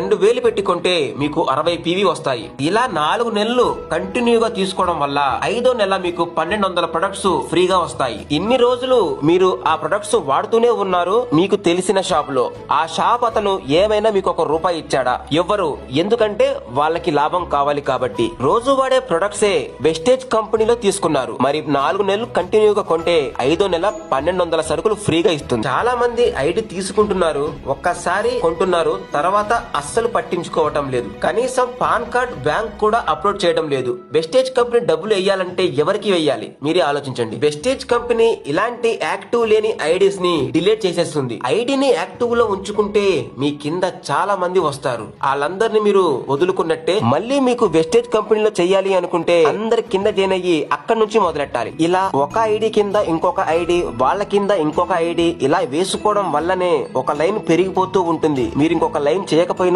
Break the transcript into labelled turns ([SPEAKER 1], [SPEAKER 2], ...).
[SPEAKER 1] 2000 పెట్టి కొంటే మీకు 60 పీవీ వస్తాయి. ఇలా 4 నెలలు కంటిన్యూగా తీసుకోవడం వల్ల 5వ నెల మీకు 1200 ప్రొడక్ట్స్ ఫ్రీగా వస్తాయి. ఇన్ని రోజులు మీరు ఆ ప్రొడక్ట్స్ వాడుతూనే ఉన్నారు మీకు తెలిసిన షాప్ లో. ఆ షాప్ అతను ఏమైనా మీకు ₹1 ఇచ్చాడా? ఎవ్వరు. ఎందుకంటే వాళ్ళకి లాభం కావాలి కాబట్టి. రోజు వాడే ప్రొడక్ట్సే వెస్టేజ్ కంపెనీలో తీసుకున్నారు. మరి 4 నెలలు కంటిన్యూగా కొంటే 5వ నెల 1200 సరుకులు ఫ్రీగా ఇస్తుంది. చాలా మంది ఐడి తీసుకుంటున్నారు, ఒక్కసారి కొంటున్నారు, తర్వాత అస్సలు పట్టించుకోవటం లేదు. కనీసం పాన్ కార్డ్, బ్యాంక్ కూడా అప్లోడ్ చేయడం లేదు. వెస్టేజ్ కంపెనీ డబ్బులు వేయాలంటే ఎవరికి వేయాలి? మీరే ఆలోచించండి. వెస్టేజ్ కంపెనీ ఇలాంటి యాక్టివ్ లేని ఐడీస్ ని డిలీట్ చేసేస్తుంది. ఐడిని యాక్టివ్ లో ఉంచుకుంటే మీ కింద చాలా మంది వస్తారు. వాళ్ళందరినీ మీరు వదులుకున్నట్టే. మళ్ళీ మీకు వెస్టేజ్ కంపెనీలో చెయ్యాలి అనుకుంటే అందరి కింద జాయిన్ అయ్యి అక్కడి నుంచి మొదలెట్టాలి. ఇలా ఒక ఐడి కింద ఇంకొక ఐడి, వాళ్ళ కింద ఇంకొక ఐడి, ఇలా వేసుకోవడం వల్లనే ఒక లైన్ పెరిగిపోతూ ఉంటుంది. మీరు ఇంకొక లైన్ చేయకపోయినా